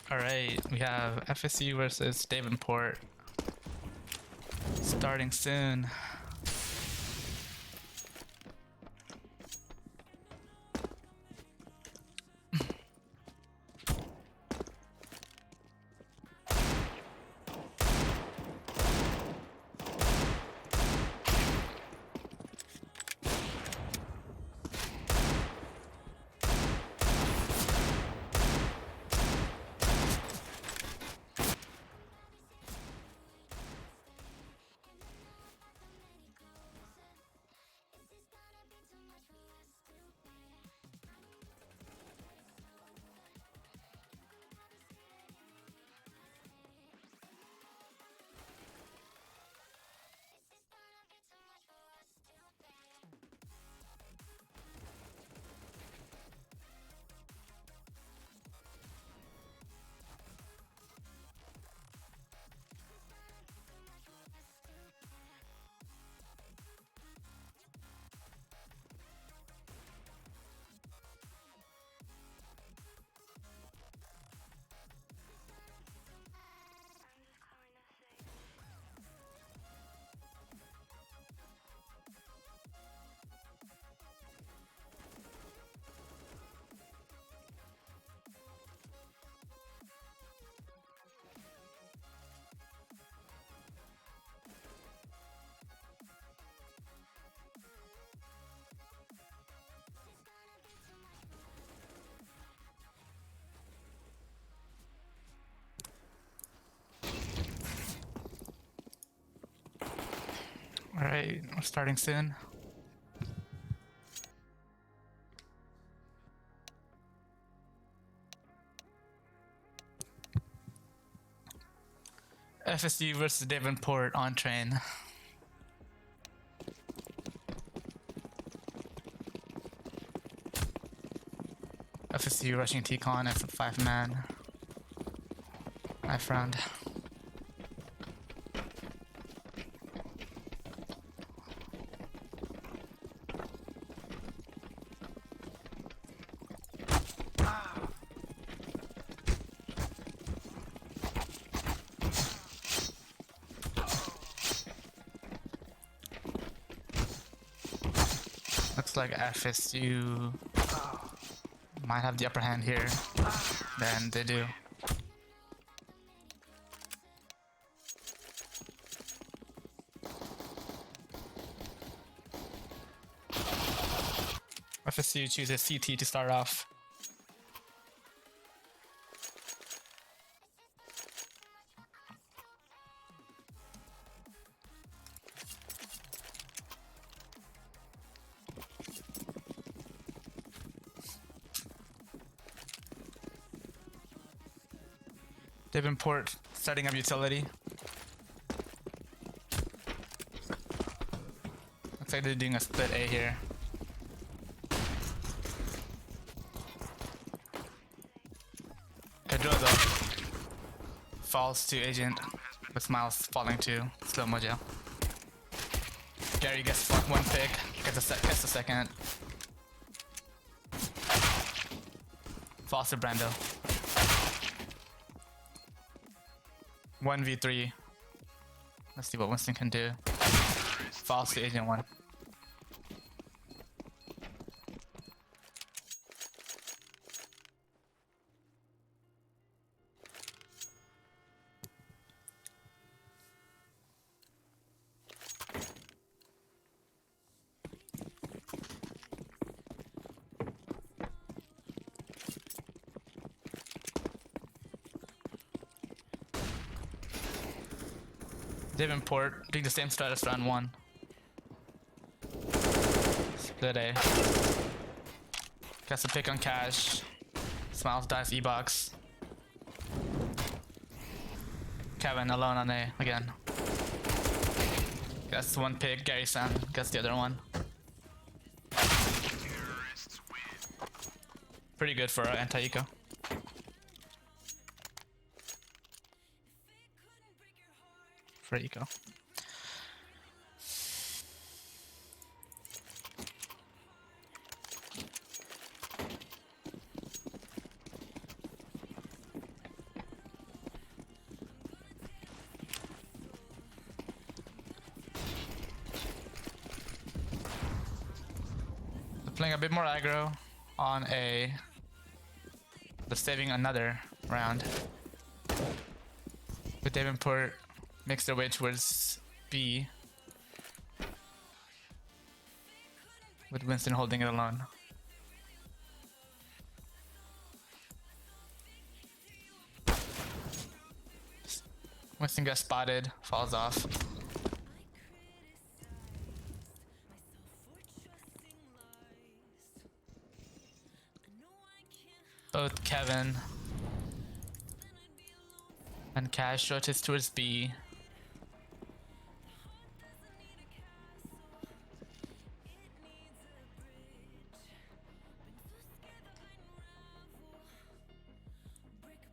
Alright, we have FSU versus Davenport starting soon. Alright, we're starting soon. FSU versus Davenport on train. FSU rushing T-Con as a 5-man. Knife round. Looks like FSU might have the upper hand here. Then they do. FSU chooses CT to start off. Davenport setting up utility. Looks like they're doing a split A here. Pedroza falls to Agent with Miles falling to slow mojo. Gary gets one pick, gets a second. Falls to Brando. 1v3. Let's see what Winston can do. Falls to Agent 1. Davenport doing the same strat as round 1. Split A. Gets a pick on Cash. Smiles dives E-box. Kevin alone on A again. Gets one pick. Gary Sam gets the other one. Pretty good for anti-eco. For eco. Playing a bit more aggro on A. But saving another round. With Davenport makes their way towards B. With Winston holding it alone. Winston gets spotted, falls off. Both Kevin and Cash rotates towards B.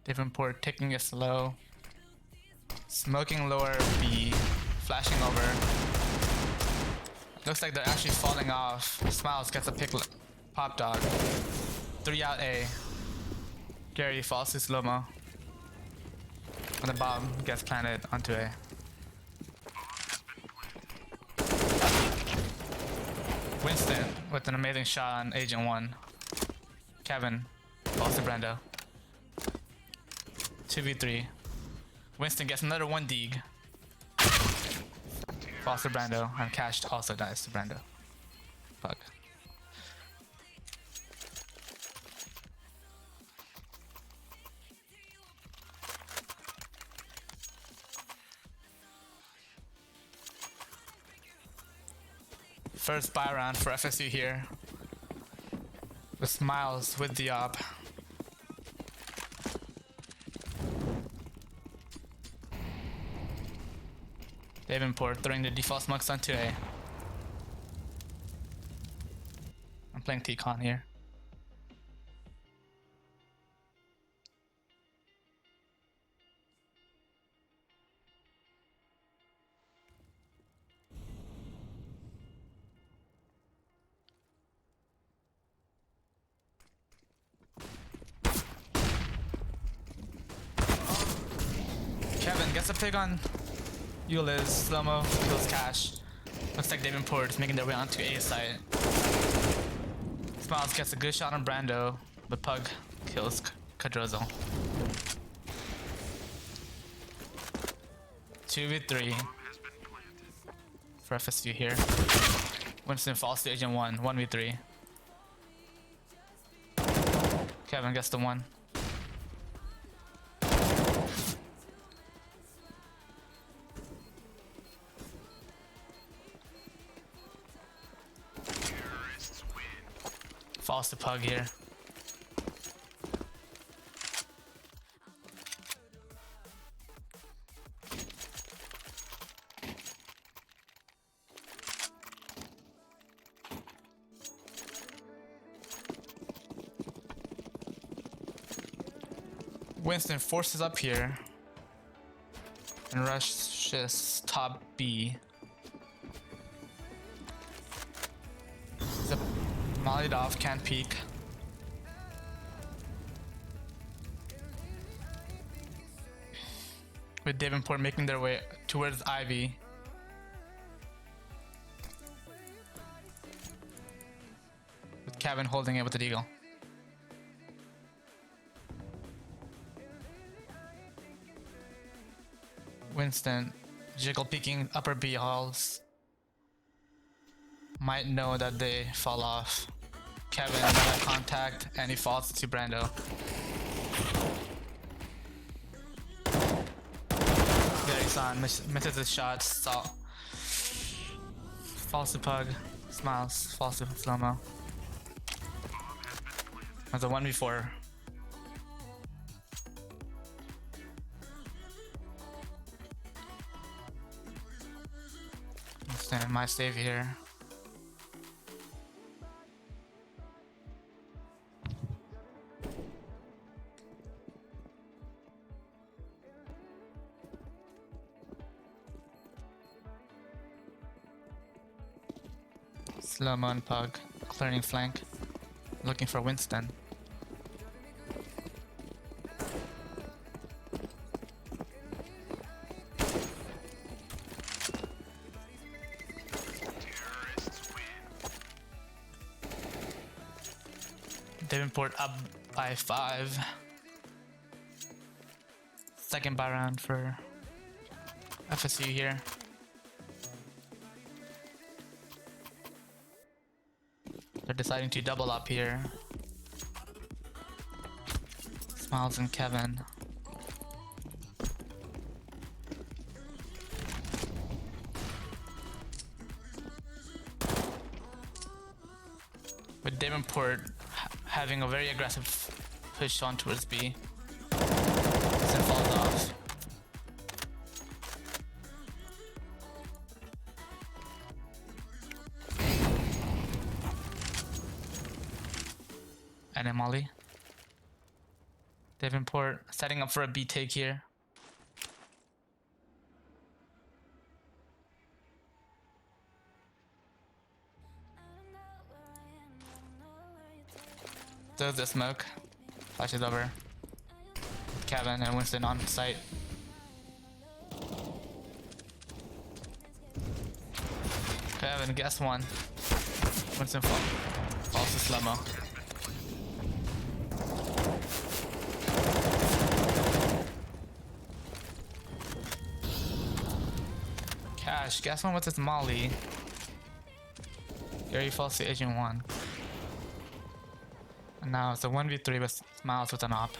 Davenport taking it slow. Smoking lower B. Flashing over. Looks like they're actually falling off. Smiles gets a pick. Pop dog. 3 out A. Gary falls to slow-mo. And the bomb gets planted onto A. Winston with an amazing shot on Agent 1. Kevin falls to Brando. 2v3. Winston gets another 1 dig. Falls to Brando, and Cash also dies to Brando. Fuck. First buy round for FSU here. With Smiles with the op. Davenport throwing the default smokes onto A. I'm playing T-Con here. Kevin gets a pick on Uliz, slow-mo, kills Cash. Looks like Davenport is making their way onto A site. Smiles gets a good shot on Brando, but Pug kills Cadrozo. 2v3 for FSU here. Winston falls to Agent 1, 1v3. Kevin gets the 1. Falls to Pug here. Winston forces up here and rushes top B. Mollied off, can't peek. With Davenport making their way towards Ivy. With Kevin holding it with the deagle. Winston jiggle peeking upper B halls. Might know that they fall off. Kevin got contact and he falls to Brando. There he's on, misses his shot, falls to Pug, Smiles, falls to slow-mo. That's a 1v4. Stand my save here. Slow-mo and Pug, clearing flank, looking for Winston. Davenport up by 5. Second buy round for FSU here. They're deciding to double up here. Smiles and Kevin. With Davenport having a very aggressive push on towards B. Then falls off. And then Molly. Davenport setting up for a B take here. There's the smoke. Flashes over. Kevin and Winston on site. Kevin, guess one. Winston falls to slow-mo. Cash, guess one with his Molly. Gary falls to Agent 1. And now it's a 1v3 with Smiles with an op.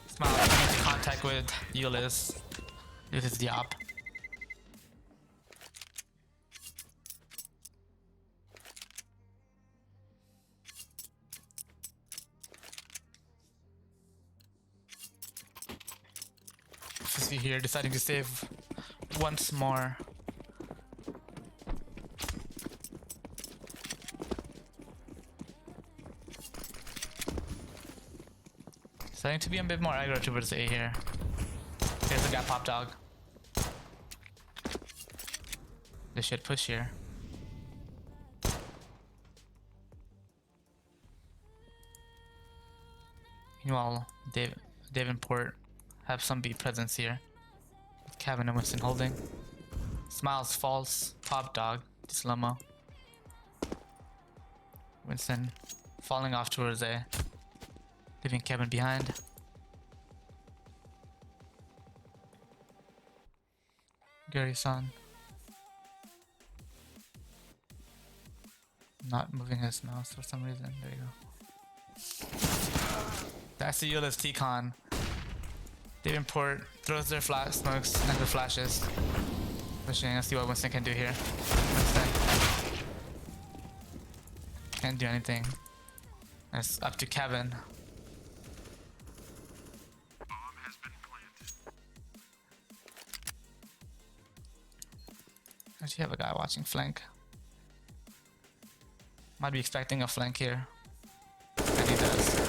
Smiles makes contact with Ulyss. Uses the op. FSU here deciding to save once more. Deciding to be a bit more aggro towards A here. There's a guy pop dog. They should push here. Meanwhile, Davenport have some B presence here. With Kevin and Winston holding. Smiles falls, pop dog, slow-mo. Winston falling off towards A, leaving Kevin behind. Gary-san not moving his mouse for some reason. There you go. That's the Ulyss T-Con. Davenport throws their flash smokes and the flashes. Pushing, let's see what Winston can do here. Winston can't do anything. It's up to Kevin. Actually have a guy watching flank. Might be expecting a flank here. And he does.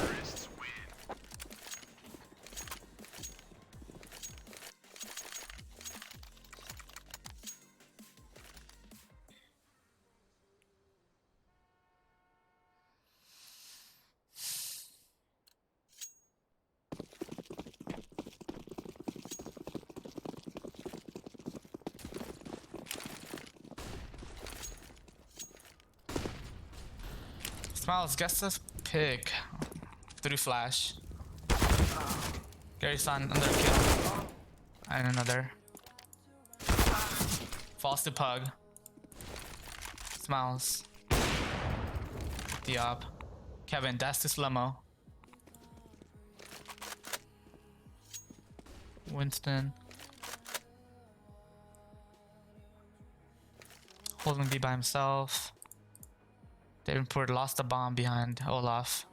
Smiles gets this pick through flash. Gary-san another kill. And another. Falls to Pug. Smiles. The op. Kevin, dash to slow-mo. Winston. Holding B by himself. Davenport lost the bomb behind Olaf.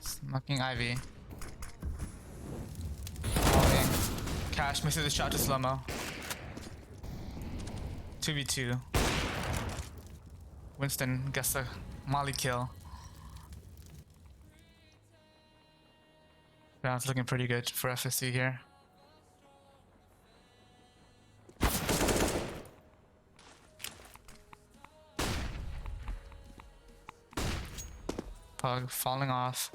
Smoking Ivy. Falling. Cash misses the shot to slow-mo. 2v2. Winston gets a molly kill. Round's looking pretty good for FSU here. Pug falling off.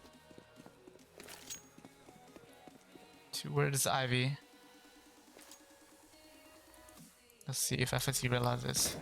Where is Ivy? Let's see if FSU realizes.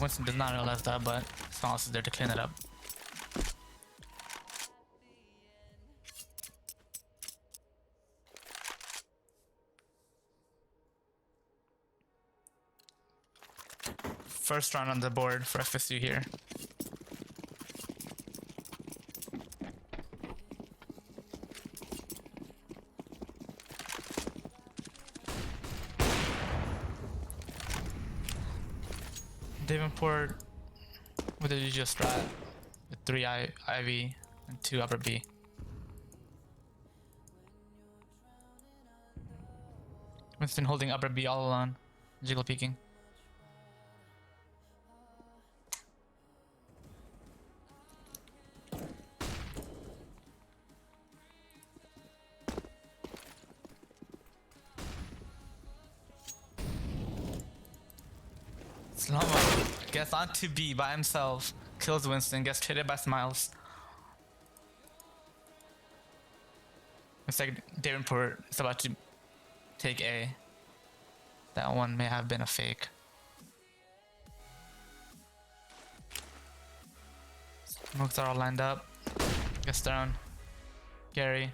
Winston does not realize that, but Smiles is there to clean it up. First round on the board for FSU here. Davenport with a usual strat with 3 Ivy and 2 upper B. Winston holding upper B all alone. Jiggle peeking. Slow-mo gets onto B by himself, kills Winston, gets traded by Smiles. Looks like Davenport is about to take A. That one may have been a fake. Smokes are all lined up. Gets thrown. Gary.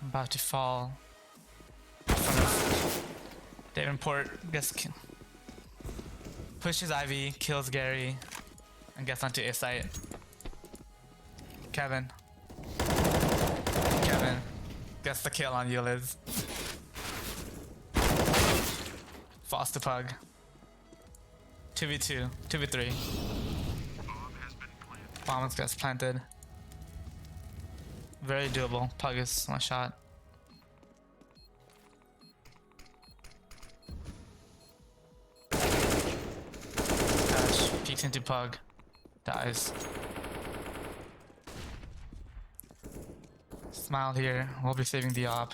About to fall. Davenport gets pushes Ivy, kills Gary, and gets onto A site. Kevin gets the kill on Yuliz. Falls to Pug. 2v2, 2v3. Bomb gets planted. Very doable. Pug is one shot. Dash peeks into Pug. Dies. Smile here. We'll be saving the op.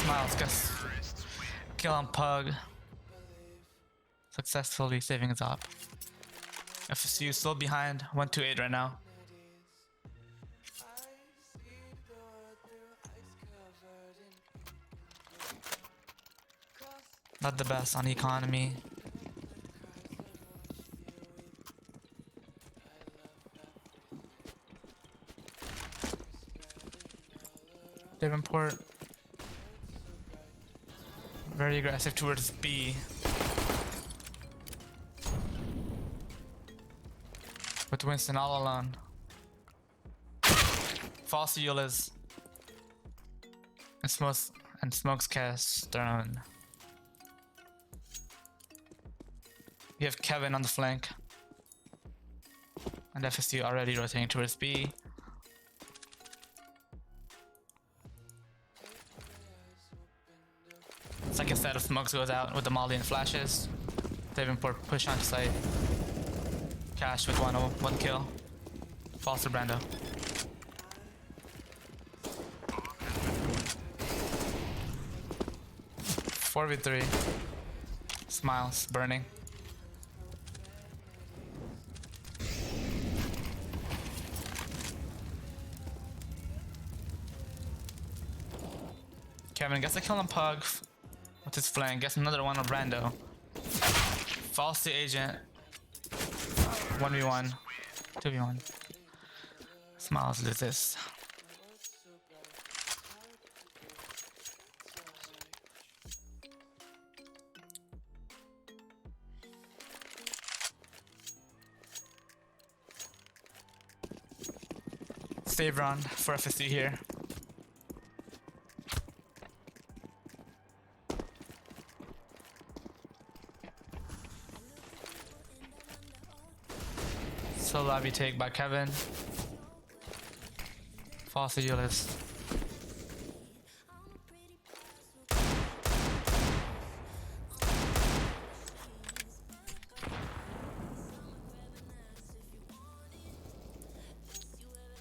Smiles gets kill on Pug. Successfully saving his op. FSU still behind 1-8 right now. Not the best on economy. Davenport very aggressive towards B. With Winston all alone. Falls to Yuliz. And smokes cast thrown. You have Kevin on the flank. And FSU already rotating towards B. Second set of smokes goes out with the molly and flashes. Davenport push onto site. Cash with one kill. Falls to Brando. Four v 3. Smiles burning. Kevin gets a kill on Pug with his flank, gets another one on Brando. Falls to Agent. 1v1. 2v1. Smiles loses. save round for FSU here. Solo lobby take by Kevin. False idealist.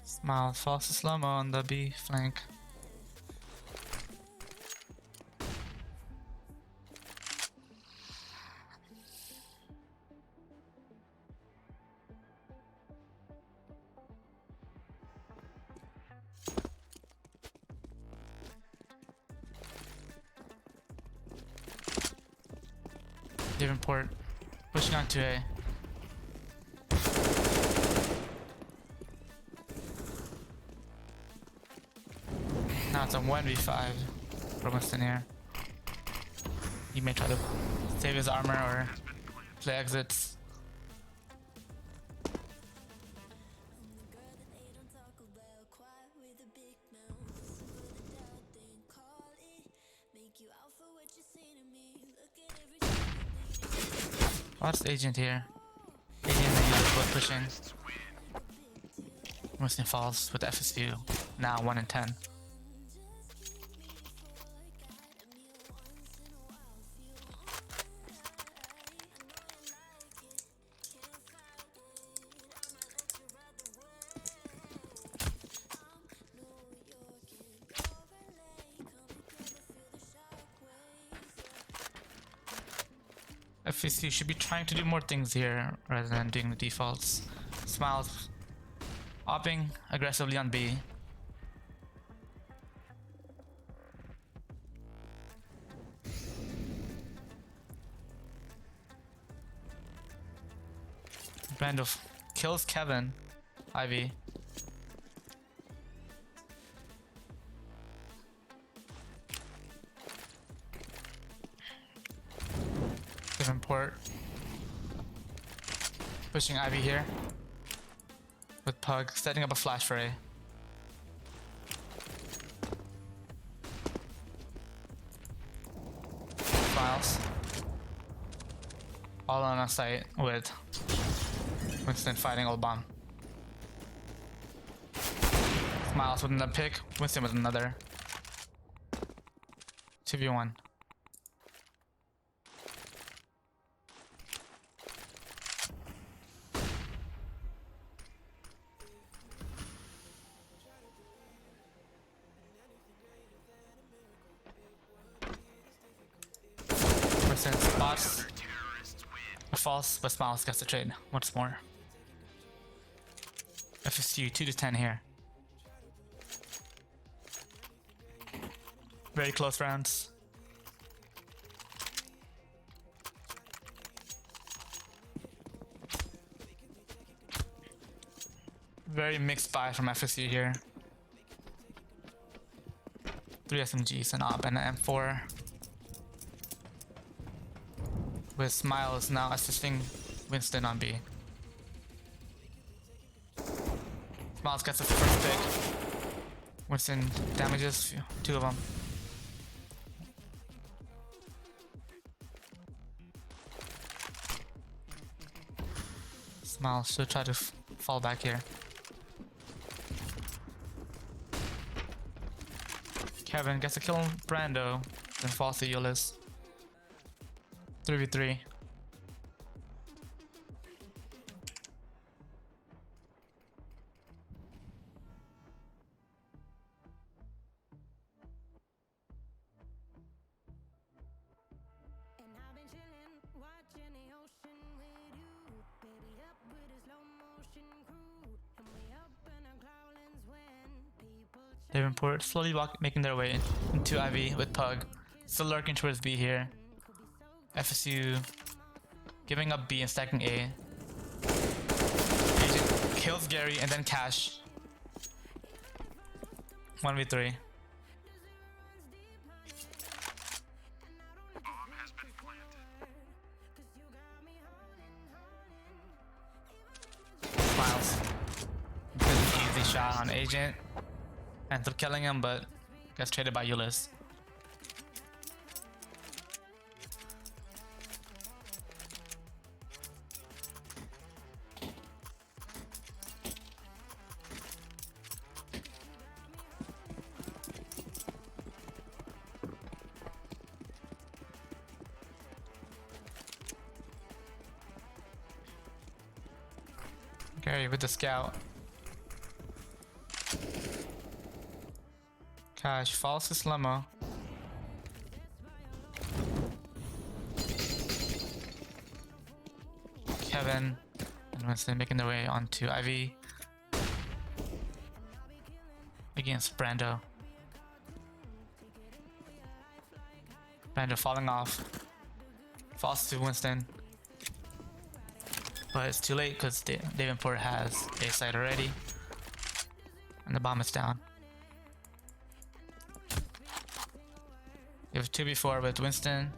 Smiles falls to slow-mo on the B flank. Davenport pushing on to A. Now it's a 1v5 for Winston here. He may try to save his armor or play exits. What's the agent here? Agent and both pushing. Winston falls with FSU. Now 1 in 10. FSU should be trying to do more things here rather than doing the defaults. Smiles hopping aggressively on B. Brando kills Kevin. Ivy. Davenport pushing Ivy here with Pug setting up a flash for A. Smiles all on a site with Winston fighting old bomb. Smiles with another pick, Winston with another. 2v1. Spots a false, but Smiles gets the trade once more. FSU 2-10 here. Very close rounds. Very mixed buy from FSU here. 3 SMGs, an AWP, and an M4. With Smiles now assisting Winston on B. Smiles gets the first pick. Winston damages 2 of them. Smiles should try to fall back here. Kevin gets a kill on Brando, then falls to Euless. 3v3. Davenport slowly making their way into Ivy with Pug. Still lurking towards B here. FSU giving up B and stacking A. Agent kills Gary and then Cash. 1v3. Smiles. Good easy shot on Agent. Ends up killing him, but gets traded by Ulyss. Gary with the scout. Cash falls to Slummo. Kevin and Winston making their way onto Ivy against Brando. Brando falling off. Falls to Winston. But it's too late because Davenport has a site already. And the bomb is down. You have 2v4 with Winston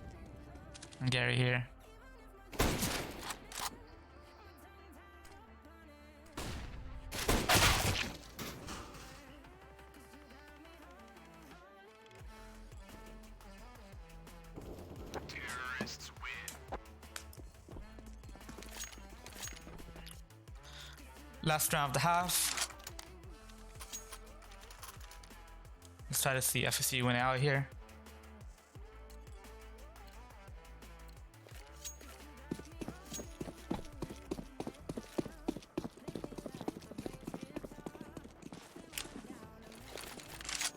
and Gary here. Last round of the half. Let's try to see FSU win out here.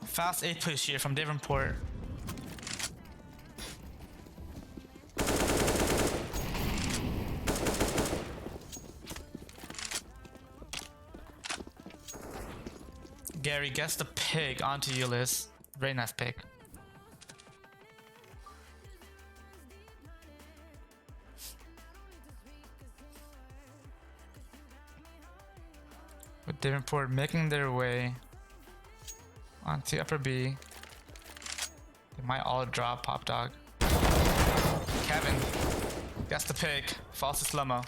Fast 8 push here from Davenport. Gary gets the pick onto Ulyss. Very nice pick. With Davenport making their way onto upper B. They might all drop Pop Dog. Kevin gets the pick. Falls to Slummo.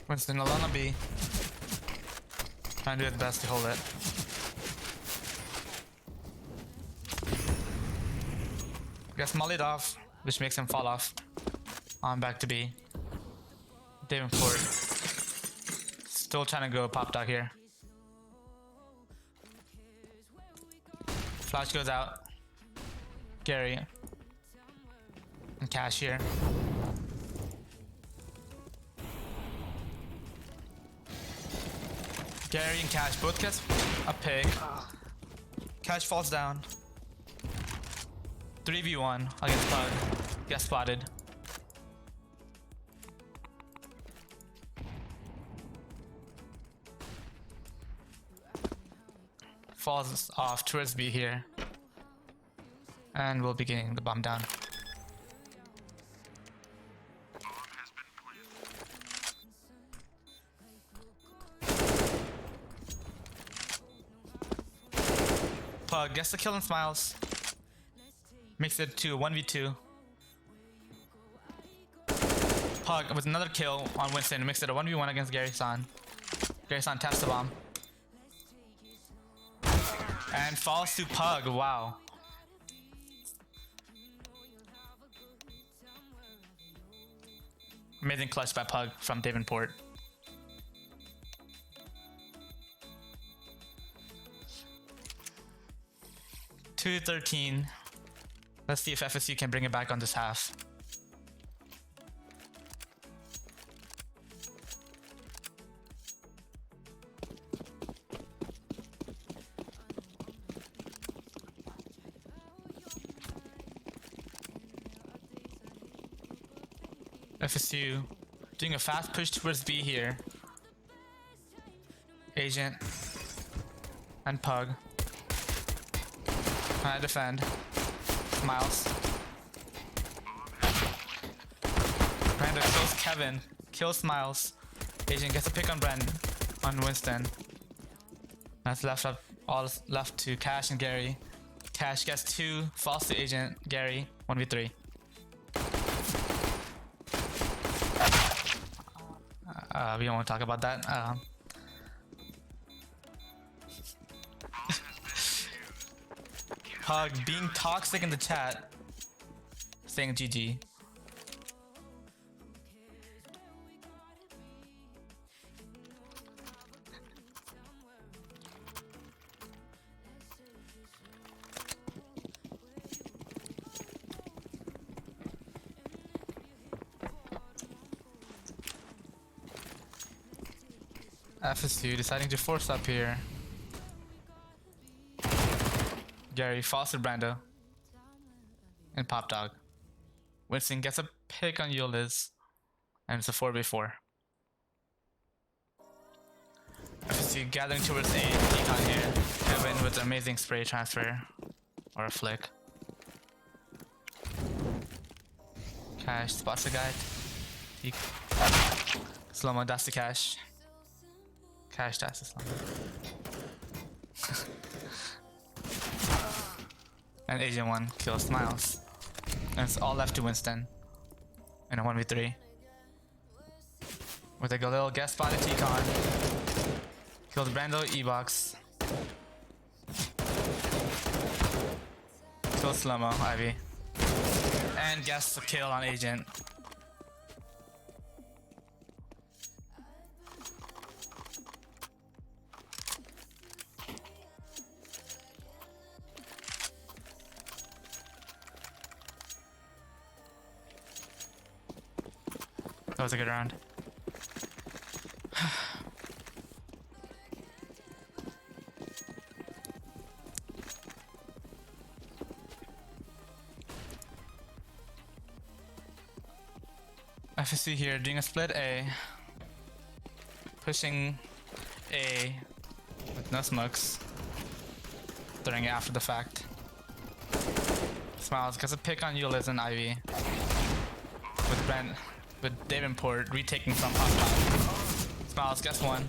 Winston alone on B. Trying to do his best to hold it. Gets mollied off, which makes him fall off. On back to B. Davenport. Still trying to go Pop Dog here. Flash goes out. Gary. And Cash here. Gary and Cash both get a pick. Cash falls down. 3v1 against Pug. Gets spotted. Falls off towards B here. And we'll be getting the bomb down. Pug gets the kill and smiles. Makes it to 1v2. Pug with another kill on Winston makes it a 1v1 against Gary-san. Gary-san taps the bomb. And falls to Pug, wow. Amazing clutch by Pug from Davenport. Two 13. Let's see if FSU can bring it back on this half. FSU doing a fast push towards B here. Agent and Pug. I defend. Miles. Brando kills Kevin. Kills Miles. Agent gets a pick on on Winston. That's left up. All left to Cash and Gary. Cash gets 2. Falls to Agent. Gary 1v3. We don't want to talk about that. Hug being toxic in the chat, saying GG. FSU deciding to force up here. Gary, Foster, Brando, and Pop Dog. Winston gets a pick on Yuliz, and it's a 4v4. FSU gathering towards A, Decon here. Kevin with an amazing spray transfer, or a flick. Cash spots the guy. Slow-mo, that's the Cash. Cash, that's the slow-mo. And Agent 1 kills Smiles. And it's all left to Winston in a 1v3. With a little guest spot at T-Con. Kills Brando, E-Box. Kills Slow-mo, Ivy. And gets a kill on Agent. That was a good round. FSU here doing a split A. Pushing A with no smokes. Throwing it after the fact. Smiles gets a pick on Yuliz and Ivy. With Davenport retaking from Pop Top. Smiles gets one.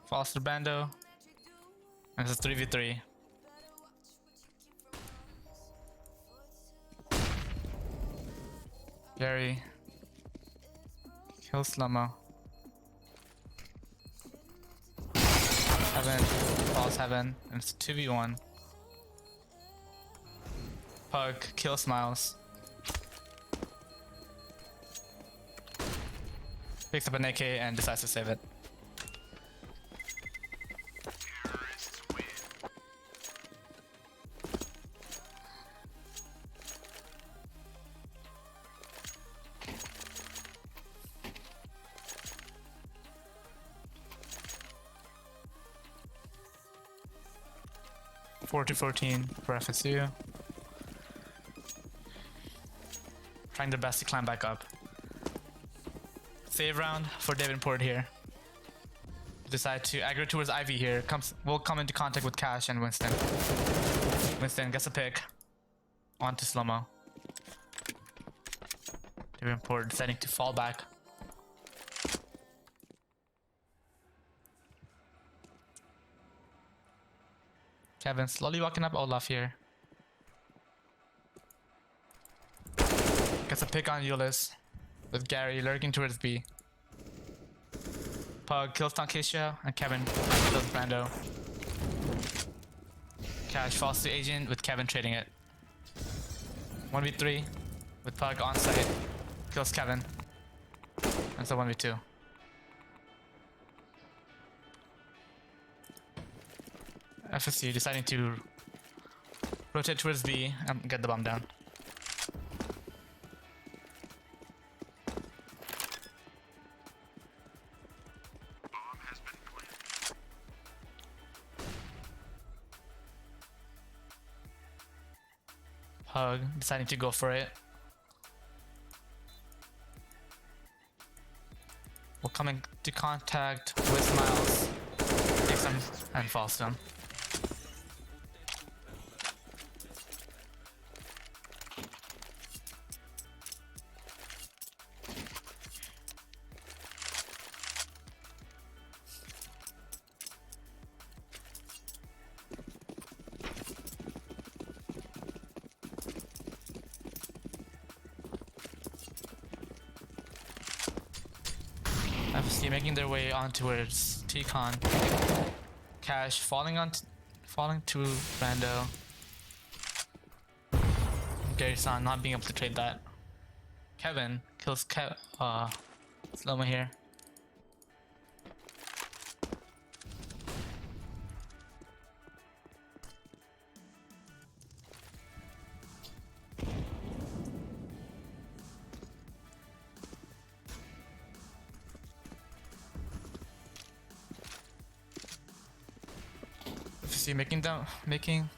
Falls to Brando. And it's a 3v3. Gary kills Slow-mo. Heaven falls Heaven, and it's 2v1. Pug kills Smiles. Picks up an AK and decides to save it. Four to 14 for FSU. Trying their best to climb back up. Save round for Davenport here. Decide to aggro towards Ivy here. Will come into contact with Cash and Winston. Winston gets a pick. Onto Slow-mo. Davenport deciding to fall back. Kevin slowly walking up Olaf here. Gets a pick on Yuliz with Gary lurking towards B. Pug kills Tankesha and Kevin kills Brando. Cash falls to Agent with Kevin trading it. 1v3 with Pug on site. Kills Kevin. And it's a 1v2. FSU deciding to rotate towards B and get the bomb down. Pug deciding to go for it. Will come into contact with Smiles. Takes him and falls to him. FSU making their way on towards T-Con. Cash falling to Rando. Gary-san not being able to trade that. Kevin kills Slow-mo here. FSU making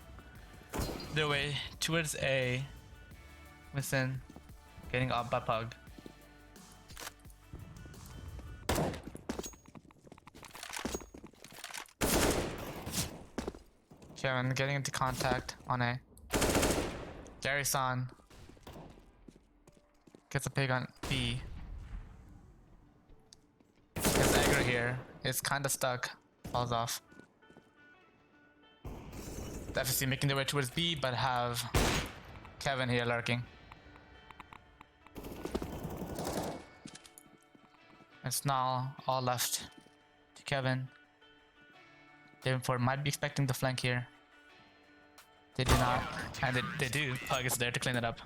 their way towards A. Winston getting up by Pug. Kevin getting into contact on A. Gary-san gets a pig on B. Gets aggro here. It's kinda stuck. Falls off. The FSC making their way towards B, but have Kevin here lurking. It's now all left to Kevin. Davenport might be expecting the flank here. They do not, and they do. Pug is there to clean it up.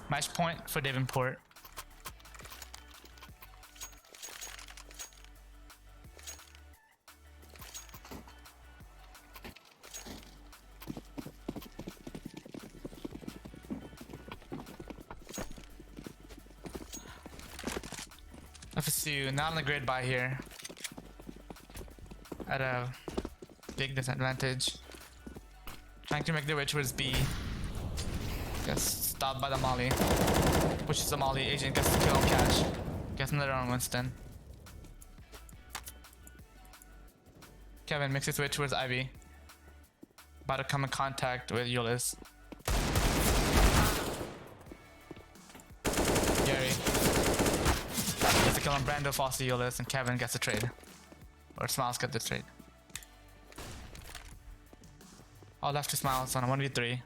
Match point for Davenport. FSU not on the grid by here. At a big disadvantage. Trying to make their way towards B. Gets stopped by the molly. Pushes the molly. Agent gets to kill on Cash. Gets another on Winston. Kevin makes his way towards Ivy. About to come in contact with Yulis. Gary gets a kill on Brando, Foster, Yulis, and Kevin gets a trade. Or Smiles get the trade. All left to Smiles on a 1v3.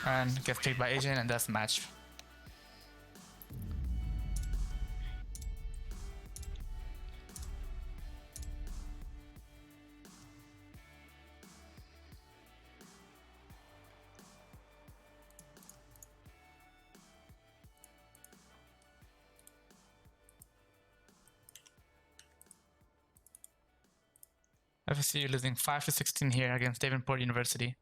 And gets picked by Agent, and that's the match. FSU losing 5-16 here against Davenport University.